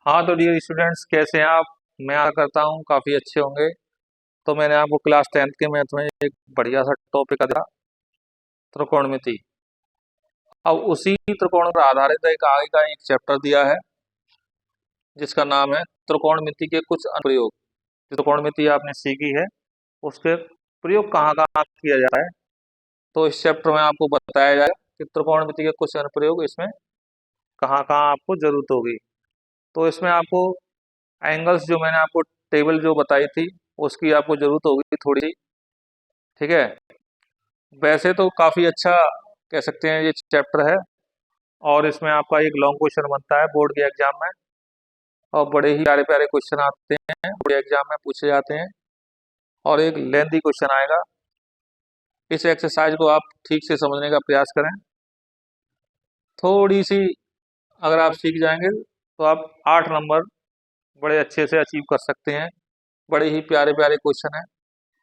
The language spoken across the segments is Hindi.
हाँ तो डियर स्टूडेंट्स, कैसे हैं आप? मैं आशा करता हूँ काफ़ी अच्छे होंगे। तो मैंने आपको क्लास 10th के मैथ में एक बढ़िया सा टॉपिक दिया, त्रिकोणमिति। अब उसी त्रिकोण पर आधारित एक आगे का एक चैप्टर दिया है जिसका नाम है त्रिकोणमिति के कुछ अनुप्रयोग। त्रिकोणमिति आपने सीखी है, उसके प्रयोग कहाँ कहाँ किया जाता है। तो इस चैप्टर में आपको बताया जाएगा कि त्रिकोणमिति के कुछ अनुप्रयोग इसमें कहाँ कहाँ आपको जरूरत होगी। तो इसमें आपको एंगल्स, जो मैंने आपको टेबल जो बताई थी, उसकी आपको जरूरत होगी थोड़ी सी। ठीक है। वैसे तो काफी अच्छा कह सकते हैं ये चैप्टर है, और इसमें आपका एक लॉन्ग क्वेश्चन बनता है बोर्ड के एग्जाम में, और बड़े ही प्यारे प्यारे क्वेश्चन आते हैं बोर्ड एग्जाम में पूछे जाते हैं, और एक लेंथी क्वेश्चन आएगा। इस एक्सरसाइज को आप ठीक से समझने का प्रयास करें। थोड़ी सी अगर आप सीख जाएंगे तो आप 8 नंबर बड़े अच्छे से अचीव कर सकते हैं। बड़े ही प्यारे प्यारे क्वेश्चन हैं।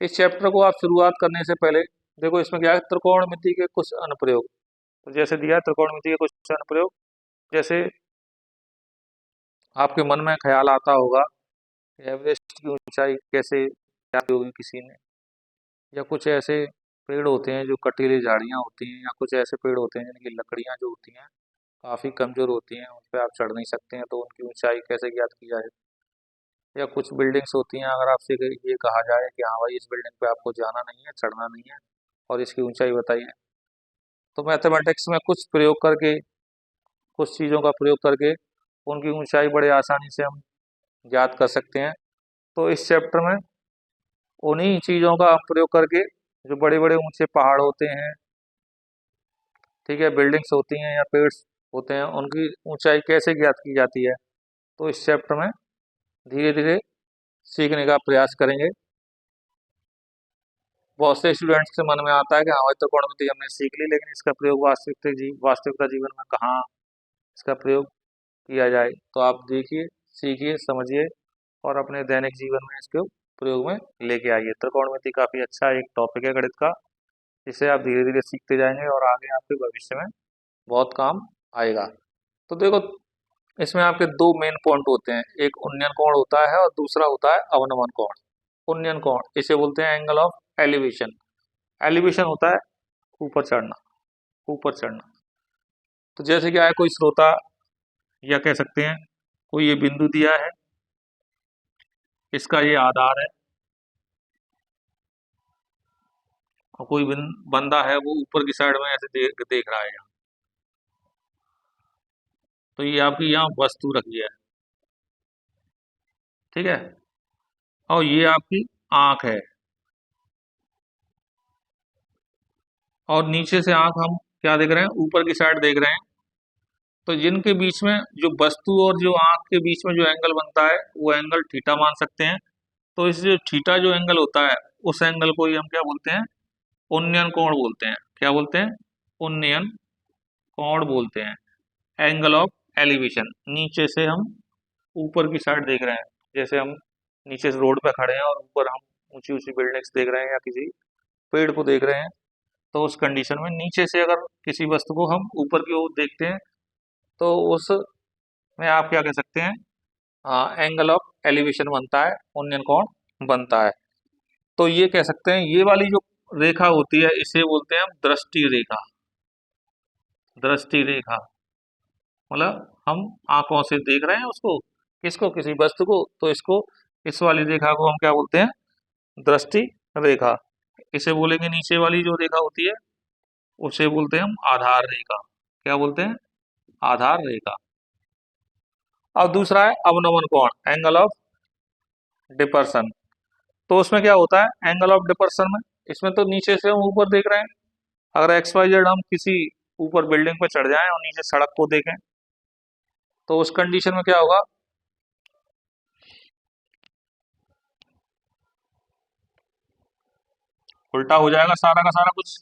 इस चैप्टर को आप शुरुआत करने से पहले देखो, इसमें क्या है, त्रिकोणमिति के कुछ अनुप्रयोग। तो जैसे दिया है, त्रिकोणमिति के कुछ अनुप्रयोग, जैसे आपके मन में ख्याल आता होगा कि एवरेस्ट की ऊंचाई कैसे जानी होगी किसी ने, या कुछ ऐसे पेड़ होते हैं जो कटीली झाड़ियाँ होती हैं, या कुछ ऐसे पेड़ होते हैं जिनकी लकड़ियाँ जो होती हैं काफ़ी कमज़ोर होती हैं, उन पर आप चढ़ नहीं सकते हैं, तो उनकी ऊंचाई कैसे ज्ञात की जाए। या कुछ बिल्डिंग्स होती हैं, अगर आपसे ये कहा जाए कि हाँ भाई, इस बिल्डिंग पे आपको जाना नहीं है, चढ़ना नहीं है, और इसकी ऊंचाई बताइए, तो मैथमेटिक्स में कुछ प्रयोग करके, कुछ चीज़ों का प्रयोग करके उनकी ऊंचाई बड़े आसानी से हम ज्ञात कर सकते हैं। तो इस चैप्टर में उन्हीं चीज़ों का प्रयोग करके, जो बड़े बड़े ऊंचे पहाड़ होते हैं, ठीक है, बिल्डिंग्स होती हैं या पेड़ होते हैं, उनकी ऊंचाई कैसे ज्ञात की जाती है, तो इस चैप्टर में धीरे धीरे सीखने का प्रयास करेंगे। बहुत से स्टूडेंट्स के मन में आता है कि हाँ भाई, त्रिकोणमिति हमने सीख ली, लेकिन इसका प्रयोग वास्तविकता जीवन में कहाँ इसका प्रयोग किया जाए। तो आप देखिए, सीखिए, समझिए, और अपने दैनिक जीवन में इसके प्रयोग में लेके आइए। त्रिकोणमिति काफी अच्छा एक टॉपिक है गणित का, जिसे आप धीरे धीरे सीखते जाएंगे और आगे आपके भविष्य में बहुत काम आएगा। तो देखो, इसमें आपके दो मेन पॉइंट होते हैं, एक उन्नयन कोण होता है और दूसरा होता है अवनमन कोण। उन्नयन कोण इसे बोलते हैं एंगल ऑफ एलिवेशन। एलिवेशन होता है ऊपर चढ़ना, ऊपर चढ़ना। तो जैसे कि आए कोई श्रोता, या कह सकते हैं कोई ये बिंदु दिया है, इसका ये आधार है, और कोई बंदा है वो ऊपर की साइड में ऐसे देख देख रहा है यहाँ। तो ये आपकी यहाँ वस्तु रखी है, ठीक है, और ये आपकी आंख है, और नीचे से आंख हम क्या देख रहे हैं, ऊपर की साइड देख रहे हैं। तो जिनके बीच में, जो वस्तु और जो आंख के बीच में जो एंगल बनता है, वो एंगल थीटा मान सकते हैं। तो इस जो थीटा जो एंगल होता है, उस एंगल को ही हम क्या बोलते हैं, उन्नयन कोण बोलते हैं। क्या बोलते हैं? उन्नयन कोण बोलते हैं। एंगल ऑफ एलिवेशन, नीचे से हम ऊपर की साइड देख रहे हैं, जैसे हम नीचे से रोड पे खड़े हैं और ऊपर हम ऊंची ऊंची बिल्डिंग्स देख रहे हैं या किसी पेड़ को देख रहे हैं। तो उस कंडीशन में नीचे से अगर किसी वस्तु को हम ऊपर की ओर देखते हैं, तो उस में आप क्या कह सकते हैं, एंगल ऑफ एलिवेशन बनता है, उन्नयन कोण बनता है। तो ये कह सकते हैं, ये वाली जो रेखा होती है, इसे बोलते हैं हम दृष्टि रेखा। दृष्टि रेखा मतलब हम आंखों से देख रहे हैं उसको, किसको, किसी वस्तु को, तो इसको, इस वाली रेखा को हम क्या बोलते हैं, दृष्टि रेखा। इसे बोलेंगे, नीचे वाली जो रेखा होती है उसे बोलते हैं हम आधार रेखा। क्या बोलते हैं? आधार रेखा। और दूसरा है अवनमन कोण, एंगल ऑफ डिपर्सन। तो उसमें क्या होता है, एंगल ऑफ डिपर्सन में, इसमें तो नीचे से हम ऊपर देख रहे हैं। अगर एक्स वाई जेड हम किसी ऊपर बिल्डिंग पर चढ़ जाएं और नीचे सड़क को देखें, तो उस कंडीशन में क्या होगा, उल्टा हो जाएगा सारा का सारा कुछ।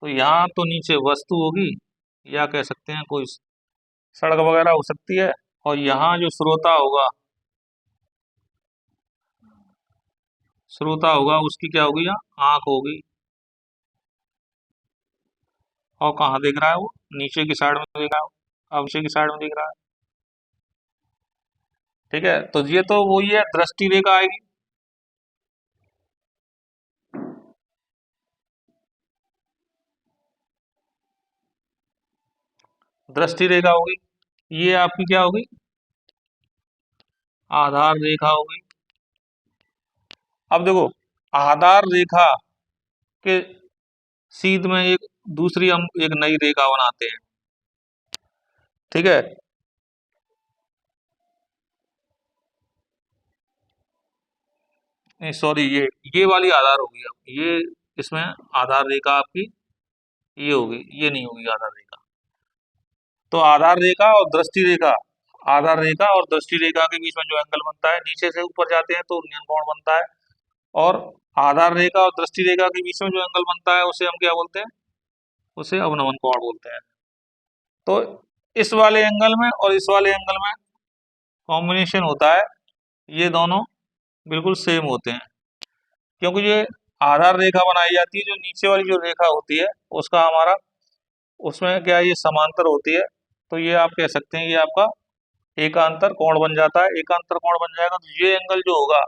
तो यहाँ तो नीचे वस्तु होगी, या कह सकते हैं कोई सड़क वगैरह हो सकती है, और यहाँ जो श्रोता होगा, श्रोता होगा उसकी क्या होगी, यहाँ आंख होगी। और कहाँ देख रहा है वो, नीचे की साइड में देख रहा है, अब नीचे की साइड में देख रहा है। ठीक है, तो ये तो वही है, दृष्टि रेखा आएगी। दृष्टि रेखा होगी, ये आपकी क्या होगी, आधार रेखा होगी। अब देखो, आधार रेखा के सीध में एक दूसरी हम एक नई रेखा बनाते हैं। ठीक है, नहीं सॉरी, ये वाली आधार होगी। अब ये इसमें आधार रेखा आपकी ये होगी, ये नहीं होगी आधार रेखा। तो आधार रेखा और दृष्टि रेखा, आधार रेखा और दृष्टि रेखा के बीच में जो एंगल बनता है, नीचे से ऊपर जाते हैं तो उन्नयन कोण बनता है। और आधार रेखा और दृष्टि रेखा के बीच में जो एंगल बनता है उसे हम क्या बोलते हैं, उसे अवनमन कोण बोलते हैं। तो इस वाले एंगल में और इस वाले एंगल में कॉम्बिनेशन होता है, ये दोनों बिल्कुल सेम होते हैं। क्योंकि ये आधार रेखा बनाई जाती है, जो नीचे वाली जो रेखा होती है उसका हमारा, उसमें क्या है, ये समांतर होती है। तो ये आप कह सकते हैं ये आपका एकांतर कोण बन जाता है। एकांतर कोण बन जाएगा तो ये एंगल जो होगा,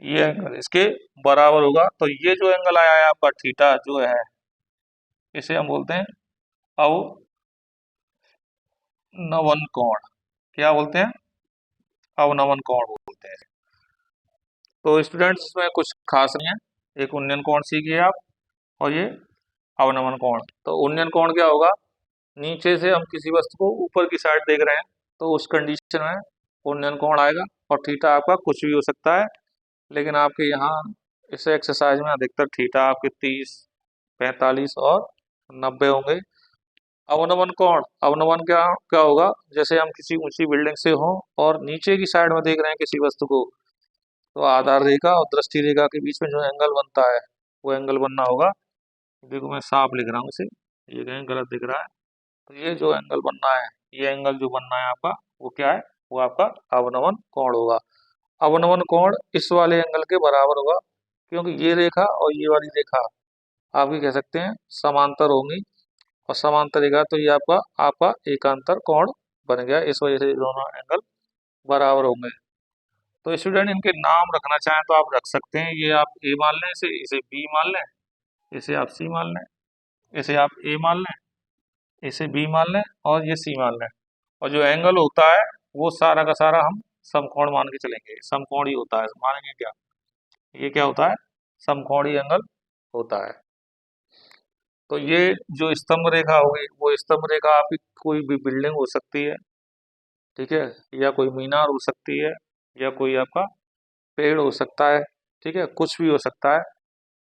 ये एंगल इसके बराबर होगा। तो ये जो एंगल आया है आपका थीटा जो है, इसे हम बोलते हैं अवनवन कोण। क्या बोलते हैं, अवनवन कोण बोलते हैं। तो स्टूडेंट्स इसमें कुछ खास नहीं है, एक उन्नयन कोण सीखिए आप, और ये अवनमन कोण। तो उन्नयन कोण क्या होगा, नीचे से हम किसी वस्तु को ऊपर की साइड देख रहे हैं तो उस कंडीशन में उन्नयन कोण आएगा। और थीटा आपका कुछ भी हो सकता है, लेकिन आपके यहाँ इस एक्सरसाइज में अधिकतर थीटा आपके 30, 45 और 90 होंगे। अवनमन कोण, अवनमन क्या क्या होगा, जैसे हम किसी ऊंची बिल्डिंग से हों और नीचे की साइड में देख रहे हैं किसी वस्तु को, तो आधार रेखा और दृष्टि रेखा के बीच में जो एंगल बनता है वो एंगल बनना होगा। देखो मैं साफ लिख रहा हूँ इसे, ये कहीं गलत दिख रहा है। तो ये जो एंगल बनना है, ये एंगल जो बनना है आपका, वो क्या है, वो आपका अवनमन कोण होगा। अवनमन कोण इस वाले एंगल के बराबर होगा, क्योंकि ये रेखा और ये वाली रेखा आप भी कह सकते हैं समांतर होंगी। और समांतर रेखा तो ये आपका आपका एकांतर कोण बन गया, इस वजह से ये दोनों एंगल बराबर होंगे। तो स्टूडेंट इनके नाम रखना चाहें तो आप रख सकते हैं। ये आप ए मान लें, इसे इसे बी मान लें, इसे आप सी मान लें, इसे आप ए मान लें, इसे बी मान लें, और ये सी मान लें। और जो एंगल होता है वो सारा का सारा हम समकोण मान के चलेंगे, समकोण ही होता है, मानेंगे क्या, ये क्या होता है, समकोणीय एंगल होता है। तो ये जो स्तंभ रेखा होगी, वो स्तंभ रेखा आपकी कोई भी बिल्डिंग हो सकती है, ठीक है, या कोई मीनार हो सकती है, या कोई आपका पेड़ हो सकता है, ठीक है, कुछ भी हो सकता है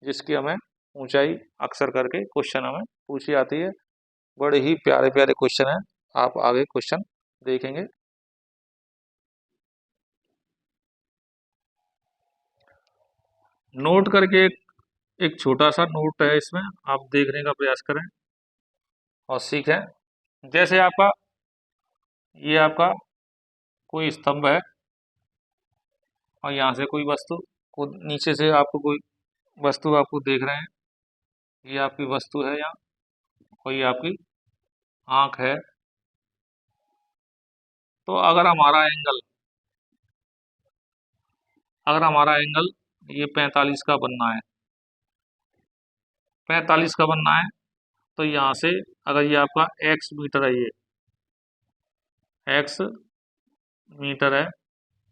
जिसकी हमें ऊंचाई अक्सर करके क्वेश्चन हमें पूछी आती है। बड़े ही प्यारे प्यारे क्वेश्चन हैं, आप आगे क्वेश्चन देखेंगे। नोट करके एक छोटा सा नोट है, इसमें आप देखने का प्रयास करें और सीखें। जैसे आपका ये आपका कोई स्तंभ है, और यहाँ से कोई वस्तु को नीचे से आपको कोई वस्तु आपको देख रहे हैं, ये आपकी वस्तु है, यहाँ कोई आपकी आंख है। तो अगर हमारा एंगल ये 45 का बनना है, 45 का बनना है, तो यहाँ से अगर ये आपका x मीटर है, ये x मीटर है,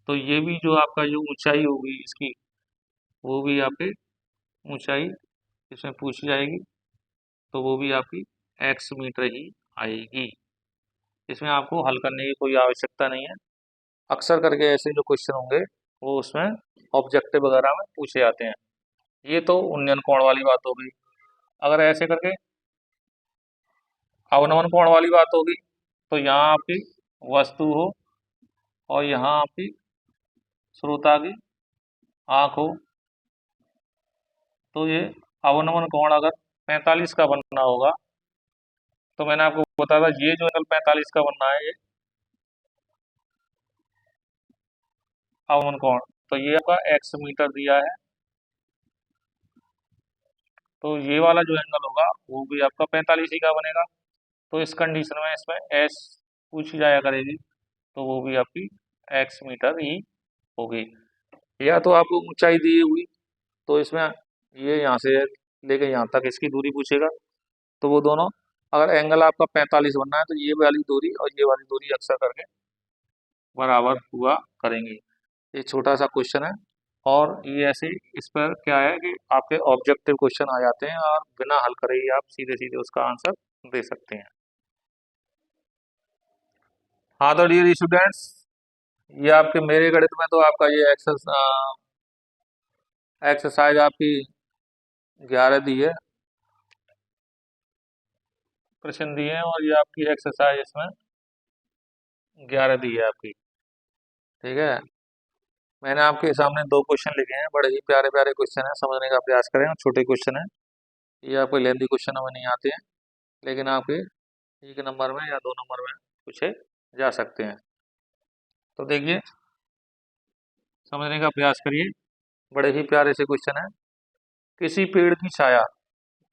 तो ये भी जो आपका जो ऊंचाई होगी इसकी, वो भी आपकी ऊंचाई इसमें पूछी जाएगी, तो वो भी आपकी x मीटर ही आएगी। इसमें आपको हल करने की कोई आवश्यकता नहीं है। अक्सर करके ऐसे जो क्वेश्चन होंगे वो उसमें ऑब्जेक्टिव वगैरह में पूछे जाते हैं। ये तो उन्नयन कोण वाली बात हो गई। अगर ऐसे करके अवनमन कोण वाली बात होगी, तो यहाँ आपकी वस्तु हो और यहाँ आपकी श्रोता की आंख हो, तो ये अवनमन कोण अगर 45 का बनना होगा, तो मैंने आपको बताया था ये जो एंगल 45 का बनना है, ये अवनमन कोण, तो ये आपका x मीटर दिया है, तो ये वाला जो एंगल होगा वो भी आपका 45 ही का बनेगा। तो इस कंडीशन में इसमें s पूछी जाया करेगी, तो वो भी आपकी एक्स मीटर ही होगी। या तो आपको ऊंचाई दी हुई, तो इसमें ये यहाँ से लेके यहाँ तक इसकी दूरी पूछेगा, तो वो दोनों, अगर एंगल आपका 45 बनना है तो ये वाली दूरी और ये वाली दूरी अक्सर करके बराबर हुआ करेंगी। ये छोटा सा क्वेश्चन है, और ये ऐसे, इस पर क्या है कि आपके ऑब्जेक्टिव क्वेश्चन आ जाते हैं और बिना हल करे ही आप सीधे सीधे उसका आंसर दे सकते हैं। हाँ तो डियर स्टूडेंट्स, ये आपके मेरे गणित में तो आपका ये एक्सरसाइज आपकी 11 दी है, प्रश्न दिए हैं, और ये आपकी एक्सरसाइज इसमें 11 दी है आपकी। ठीक है, मैंने आपके सामने 2 क्वेश्चन लिखे हैं, बड़े ही प्यारे प्यारे क्वेश्चन है, समझने का प्रयास करें, और छोटे क्वेश्चन है, ये आपको लेंथी क्वेश्चन हमें नहीं आते हैं, लेकिन आपके 1 नंबर में या 2 नंबर में पूछे जा सकते हैं। तो देखिए, समझने का प्रयास करिए, बड़े ही प्यारे से क्वेश्चन है। किसी पेड़ की छाया,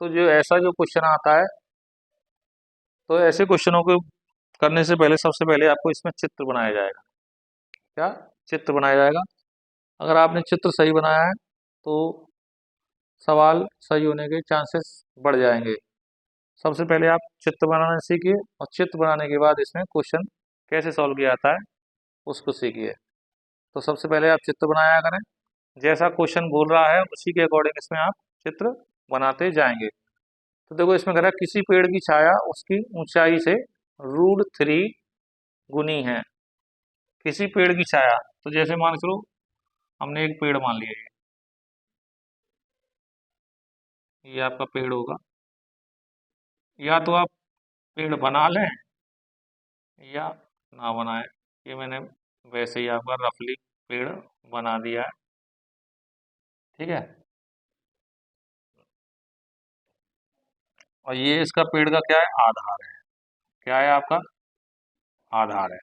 तो जो ऐसा जो क्वेश्चन आता है, तो ऐसे क्वेश्चनों को करने से पहले सबसे पहले आपको इसमें चित्र बनाया जाएगा। क्या चित्र बनाया जाएगा? अगर आपने चित्र सही बनाया है तो सवाल सही होने के चांसेस बढ़ जाएंगे। सबसे पहले आप चित्र बनाना सीखिए, और चित्र बनाने के बाद इसमें क्वेश्चन कैसे सॉल्व किया जाता है उसको सीखिए। तो सबसे पहले आप चित्र बनाया करें, जैसा क्वेश्चन बोल रहा है उसी के अकॉर्डिंग इसमें आप चित्र बनाते जाएंगे। तो देखो, इसमें कह रहा है किसी पेड़ की छाया उसकी ऊंचाई से √3 गुनी है। किसी पेड़ की छाया, तो जैसे मान के चलो हमने एक पेड़ मान लिया, ये आपका पेड़ होगा, या तो आप पेड़ बना लें या ना बनाए। ये मैंने वैसे ही आपका रफली पेड़ बना दिया है। ठीक है, और ये इसका पेड़ का क्या है? आधार है। क्या है आपका? आधार है।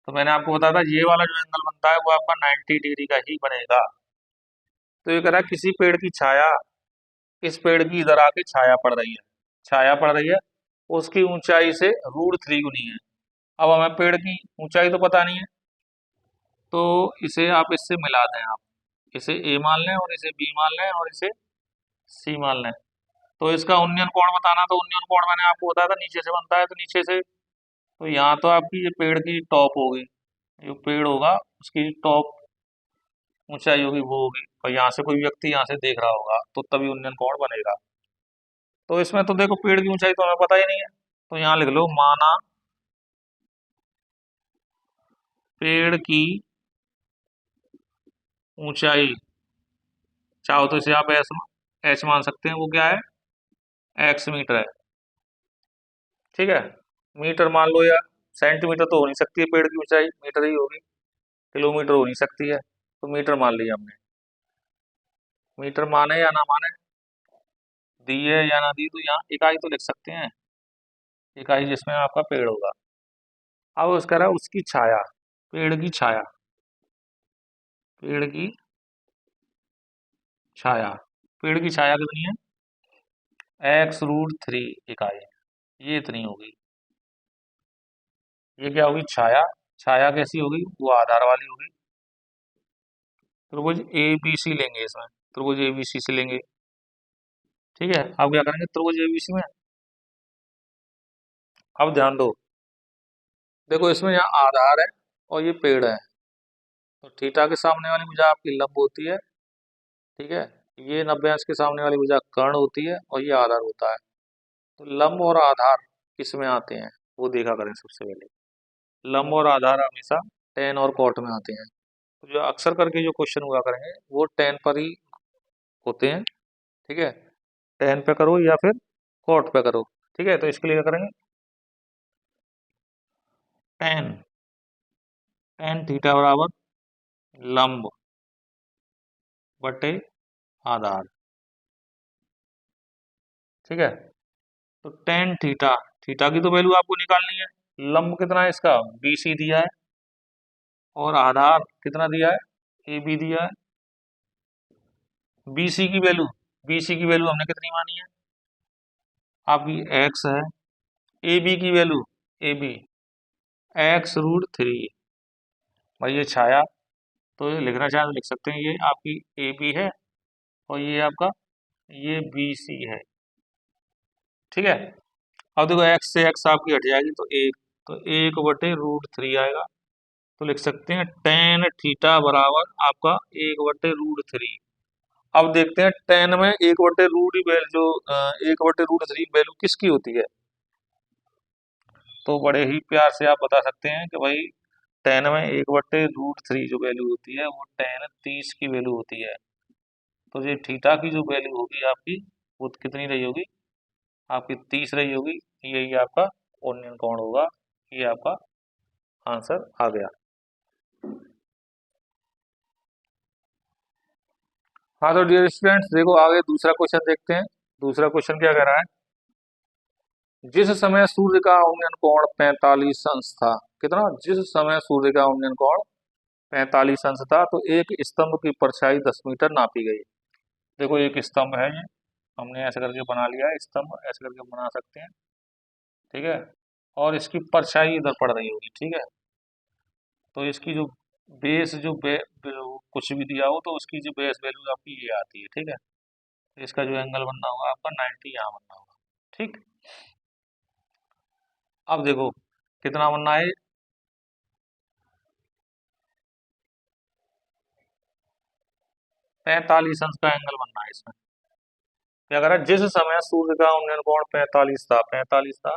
तो मैंने आपको बताया था ये वाला जो एंगल बनता है वो आपका 90 डिग्री का ही बनेगा। तो ये कह रहा है किसी पेड़ की छाया, इस पेड़ की इधर आके छाया पड़ रही है, छाया पड़ रही है, उसकी ऊंचाई से √3 गुनी है। अब हमें पेड़ की ऊंचाई तो पता नहीं है, तो इसे आप इससे मिला दें, आप इसे ए मान लें और इसे बी मान लें और इसे सी मान लें। तो इसका उन्नयन कोण बताना, तो उन्नयन कोण मैंने आपको बताया था नीचे से बनता है, तो नीचे से, तो यहाँ तो आपकी ये पेड़ की टॉप होगी, जो पेड़ होगा उसकी टॉप ऊंचाई होगी वो होगी, और यहाँ से कोई व्यक्ति यहाँ से देख रहा होगा तो तभी उन्नयन कोण बनेगा। तो इसमें तो देखो पेड़ की ऊंचाई तो हमें पता ही नहीं है, तो यहाँ लिख लो माना पेड़ की ऊंचाई, चाहो तो इसे आप एच मान सकते हैं, वो क्या है? एक्स मीटर है। ठीक है, मीटर मान लो, या सेंटीमीटर तो हो नहीं सकती है, पेड़ की ऊंचाई मीटर ही होगी, किलोमीटर हो नहीं सकती है, तो मीटर मान लिया हमने। मीटर माने या ना माने, दी है या ना दी, तो यहाँ इकाई तो लिख सकते हैं, इकाई जिसमें आपका पेड़ होगा। अब उसका रहा उसकी छाया, पेड़ की छाया, पेड़ की छाया, पेड़ की छाया कितनी है? x√3 इकाई, ये इतनी होगी। ये क्या होगी? छाया। छाया कैसी होगी? वो आधार वाली होगी। त्रिभुज ए बी सी लेंगे, इसमें त्रिभुज ए बी सी से लेंगे। ठीक है, अब क्या करेंगे त्रिभुज ए बी सी में? अब ध्यान दो, देखो इसमें यहाँ आधार है और ये पेड़ है, तो थीटा के सामने वाली भुजा आपकी लंब होती है। ठीक है, ये 90 अंश के सामने वाली भुजा कर्ण होती है, और ये आधार होता है। तो लंब और आधार किस में आते हैं वो देखा करें सबसे पहले। लंब और आधार हमेशा टेन और कॉट में आते हैं, तो जो अक्सर करके जो क्वेश्चन हुआ करेंगे वो टेन पर ही होते हैं। ठीक है, टेन पे करो या फिर कॉट पे करो। ठीक है, तो इसके लिए क्या करेंगे? टेन, टेन थीटा बराबर लंब बटे आधार। ठीक है, तो टेन थीटा, थीटा की तो वैल्यू आपको निकालनी है। लंब कितना है इसका? BC दिया है, और आधार कितना दिया है? AB दिया है। BC की वैल्यू, BC की वैल्यू हमने कितनी मानी है? आपकी x है। AB की वैल्यू, AB x√3। भाई ये छाया, तो ये लिखना चाहे तो लिख सकते हैं, ये आपकी ए बी है और ये आपका ये बी सी है। ठीक है, अब देखो एक्स से एक्स आपकी हट जाएगी तो एक, तो 1/√3 आएगा। तो लिख सकते हैं टेन थीटा बराबर आपका 1/√3। अब देखते हैं टेन में 1/रूट वैल्यू जो 1/√3 वैल्यू किसकी होती है। तो बड़े ही प्यार से आप बता सकते हैं कि भाई टेन में 1/√3 जो वैल्यू होती है वो टेन 30 की वैल्यू होती है। तो ये थीटा की जो वैल्यू होगी आपकी वो कितनी रही होगी, आपकी 30 रही होगी। यही आपका ओनियन कोण होगा। ये आपका आंसर आ गया। हाँ तो डियर स्टूडेंट्स देखो आगे दूसरा क्वेश्चन देखते हैं। दूसरा क्वेश्चन क्या कह रहा है, जिस समय सूर्य का उन्नयन कोण 45 अंश था। कितना, जिस समय सूर्य का उन्नयन कोण 45 अंश था तो एक स्तंभ की परछाई 10 मीटर नापी गई। देखो एक स्तंभ है ये, हमने ऐसे करके बना लिया है, स्तंभ ऐसे करके बना सकते हैं। ठीक है, और इसकी परछाई इधर पड़ रही होगी। ठीक है, तो इसकी जो बेस जो कुछ भी दिया हो तो उसकी जो बेस वैल्यू आपकी ये आती है। ठीक है, तो इसका जो एंगल बनना होगा आपका 90 यहाँ बनना होगा। ठीक, अब देखो कितना बनना है, 45 अंश का एंगल बनना है इसमें। क्या करा, जिस समय सूर्य का उन्नयन कोण 45 था, 45 था,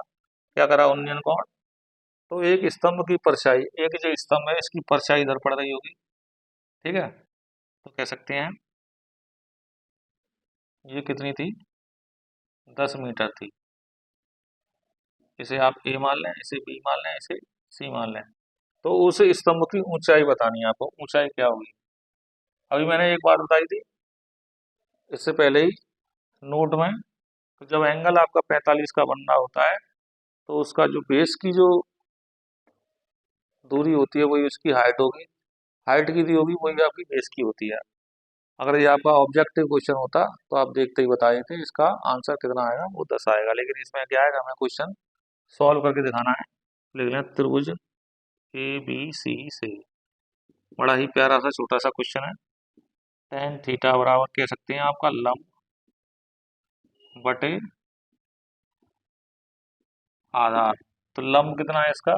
क्या करा उन्नयन कोण, तो एक स्तंभ की परछाई, एक जो स्तंभ है इसकी परछाई इधर पड़ रही होगी। ठीक है, तो कह सकते हैं ये कितनी थी, 10 मीटर थी। इसे आप ए मान लें, इसे बी मान लें, इसे सी मान लें। तो उस स्तंभ की ऊंचाई बतानी है आपको, ऊंचाई क्या होगी। अभी मैंने एक बात बताई थी इससे पहले ही नोट में, तो जब एंगल आपका 45 का बनना होता है तो उसका जो बेस की जो दूरी होती है वही उसकी हाइट होगी, हाइट की दी होगी वही आपकी बेस की होती है। अगर ये आपका ऑब्जेक्टिव क्वेश्चन होता तो आप देखते ही बता देते इसका आंसर कितना आएगा, वो 10 आएगा। लेकिन इसमें क्या आएगा, हमें क्वेश्चन सॉल्व करके दिखाना है। लिख लें त्रिभुज ए बी सी से, बड़ा ही प्यारा सा छोटा सा क्वेश्चन है। टेन थीटा बराबर कह सकते हैं आपका लंब बटे आधार। तो लंब कितना है इसका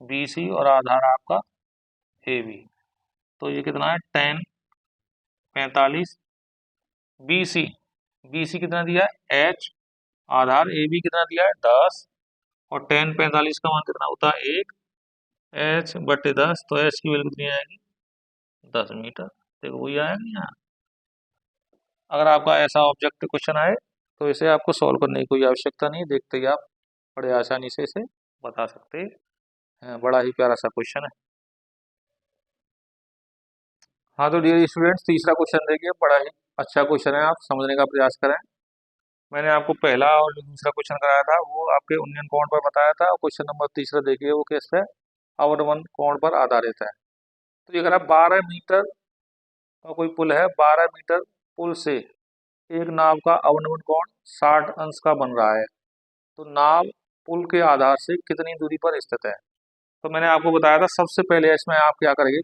बी सी और आधार आपका ए बी। तो ये कितना है ten 45 B C, B C कितना दिया है एच, आधार ए बी कितना दिया है 10, और टेन 45 का मान कितना होता है 1, H/10, तो एच की वैल्यू कितनी आएगी 10 मीटर। देखो वही आएगा यहाँ। अगर आपका ऐसा ऑब्जेक्टिव क्वेश्चन आए तो इसे आपको सॉल्व करने की कोई आवश्यकता नहीं, देखते ही आप बड़े आसानी से इसे बता सकते हैं। बड़ा ही प्यारा सा क्वेश्चन है। हाँ तो डियर स्टूडेंट्स तीसरा क्वेश्चन देखिए, बड़ा ही अच्छा क्वेश्चन है, आप समझने का प्रयास करें। मैंने आपको पहला और जो दूसरा क्वेश्चन कराया था वो आपके उन्नयन कोण पर बताया था, और क्वेश्चन नंबर तीसरा देखिए वो किस पे अवनमन कोण पर आधारित है। तो ये अगर आप 12 मीटर का कोई पुल है, 12 मीटर पुल से एक नाव का अवनमन कोण 60 अंश का बन रहा है, तो नाव पुल के आधार से कितनी दूरी पर स्थित है। तो मैंने आपको बताया था सबसे पहले इसमें आप क्या करेंगे,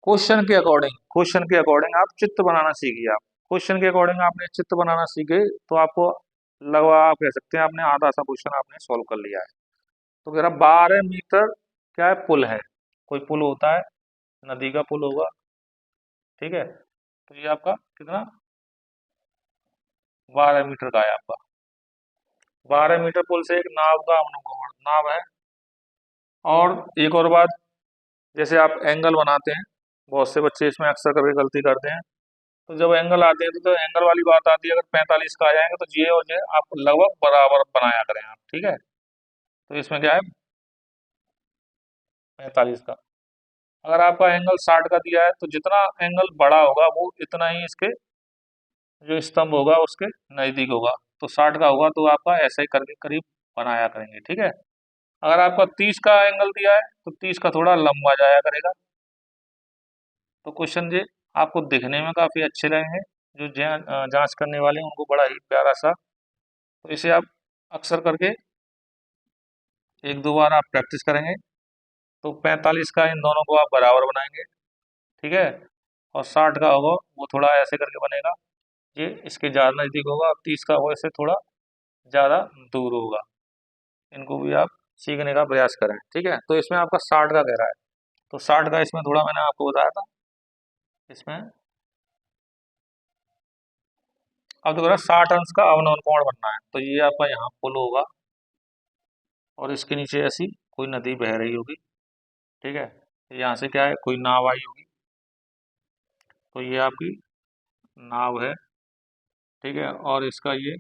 क्वेश्चन के अकॉर्डिंग आप चित्र बनाना सीखिए। आप क्वेश्चन के अकॉर्डिंग आपने चित्र बनाना सीखे तो आपको लगवा, आप कह सकते हैं आपने आधा सा क्वेश्चन आपने सॉल्व कर लिया है। तो कह रहा 12 मीटर क्या है पुल है, कोई पुल होता है, नदी का पुल होगा। ठीक है, तो ये आपका कितना 12 मीटर का है आपका, 12 मीटर पुल से एक नाव का अनुकोण नाव है। और एक और बात, जैसे आप एंगल बनाते हैं, बहुत से बच्चे इसमें अक्सर कभी गलती करते हैं, तो जब एंगल आते हैं तो एंगल वाली बात आती है, अगर 45 का आ जाएंगे तो जे और जे आप लगभग बराबर बनाया करें आप। ठीक है, तो इसमें क्या है 45 का, अगर आपका एंगल 60 का दिया है तो जितना एंगल बड़ा होगा वो इतना ही इसके जो स्तंभ होगा उसके नजदीक होगा। तो 60 का होगा तो आपका ऐसा ही करके करीब बनाया करेंगे। ठीक है, अगर आपका 30 का एंगल दिया है तो 30 का थोड़ा लंबा जाया करेगा। तो क्वेश्चन ये आपको दिखने में काफी अच्छे लगेंगे, जो जांच करने वाले हैं उनको बड़ा ही प्यारा सा। तो इसे आप अक्सर करके एक दो बार आप प्रैक्टिस करेंगे तो 45 का इन दोनों को आप बराबर बनाएंगे, ठीक है। और 60 का होगा वो थोड़ा ऐसे करके बनेगा, ये इसके ज़्यादा नज़दीक होगा, और 30 का वो इससे थोड़ा ज़्यादा दूर होगा। इनको भी आप सीखने का प्रयास करें, ठीक है। तो इसमें आपका 60 का कह रहा है, तो 60 का इसमें थोड़ा मैंने आपको बताया था इसमें। अब तो 60 अंश का अवनवन कोण बनना है, तो ये आपका यहाँ पुल होगा और इसके नीचे ऐसी कोई नदी बह रही होगी, ठीक है। यहाँ से क्या है, कोई नाव आई होगी, तो ये आपकी नाव है, ठीक है। और इसका ये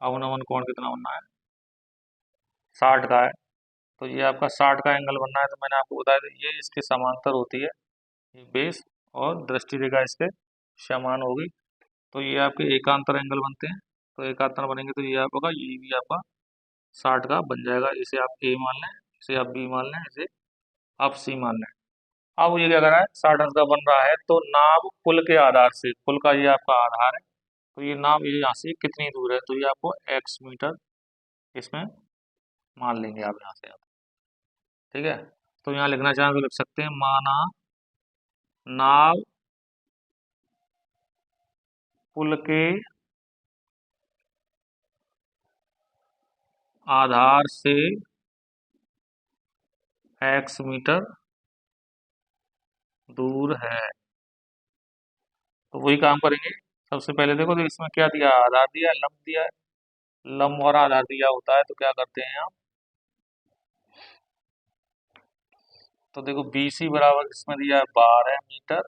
अवनवन कोण कितना बनना है, 60 का है, तो ये आपका 60 का एंगल बनना है। तो मैंने आपको बताया था ये इसके समांतर होती है, ये बेस और दृष्टि रेखा इसके समान होगी, तो ये आपके एकांतर एंगल बनते हैं। तो एकांतर बनेंगे तो ये आपका ये भी आपका 60 का बन जाएगा। इसे आप ए मान लें, इसे आप बी मान लें, इसे आप सी मान लें। अब ये क्या कर रहा है, 60 अंश का बन रहा है, तो नाव पुल के आधार से, पुल का ये आपका आधार है, तो ये नाव ये यहाँ से कितनी दूर है, तो ये आपको x मीटर इसमें मान लेंगे आप यहाँ से आप, ठीक है। तो यहाँ लिखना चाहें तो लिख सकते हैं, माना नाव पुल के आधार से x मीटर दूर है। तो वही काम करेंगे। सबसे पहले देखो तो इसमें क्या दिया, आधार दिया, लंब दिया है, लंब और आधार दिया होता है, तो क्या करते हैं आप, तो देखो BC बराबर इसमें दिया है 12 मीटर,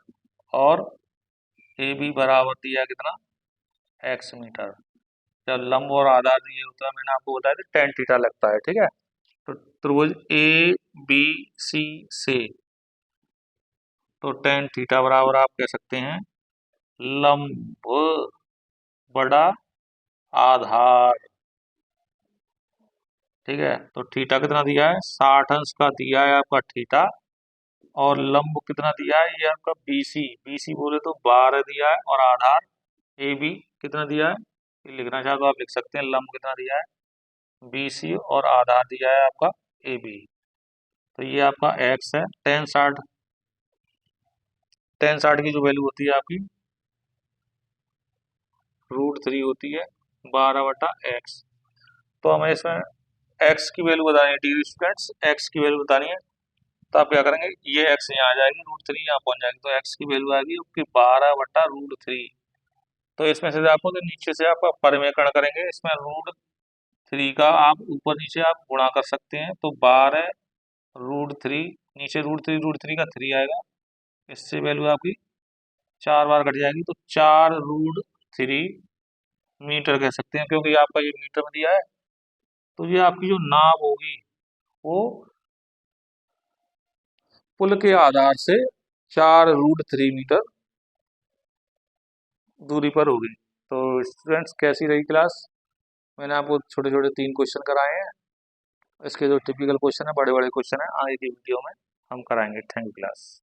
और AB बराबर दिया है कितना, x मीटर। जब लंब और आधार दिए होता है, मैंने आपको बताया था टेन थीटा लगता है, ठीक है। तो त्रिभुज ABC से, तो टेन थीटा बराबर आप कह सकते हैं लंब बड़ा आधार, ठीक है। तो थीटा कितना दिया है, 60 अंश का दिया है आपका थीटा, और लंब कितना दिया है, ये आपका BC, BC बोले तो 12 दिया है, और आधार AB कितना दिया है, ये लिखना चाहो तो आप लिख सकते हैं, लंब कितना दिया है BC, और आधार दिया है आपका AB। तो ये आपका x है, टेन साठ की जो वैल्यू होती है आपकी √3 होती है 12/x। तो हमें इसमें x की वैल्यू बतानी है, डियर स्टूडेंट्स x की वैल्यू बतानी है, तो आप क्या करेंगे, ये x यहाँ आ जाएगी, √3 यहाँ पहुंच जाएगी, तो x की वैल्यू आएगी आपकी 12/√3। तो इसमें से आपको तो नीचे से आपका परिमेयकरण करेंगे, इसमें √3 का आप ऊपर नीचे आप गुणा कर सकते हैं, तो 12√3, नीचे √3 का 3 आएगा, इससे वैल्यू आपकी 4 बार कट जाएगी, तो 4√3 मीटर कह सकते हैं, क्योंकि आपका ये मीटर में दिया है। तो ये आपकी जो नाव होगी वो पुल के आधार से 4√3 मीटर दूरी पर होगी। तो स्टूडेंट्स कैसी रही क्लास, मैंने आपको छोटे छोटे 3 क्वेश्चन कराए हैं, इसके जो टिपिकल क्वेश्चन है, बड़े बड़े क्वेश्चन है, आगे की वीडियो में हम कराएंगे। Thank you class.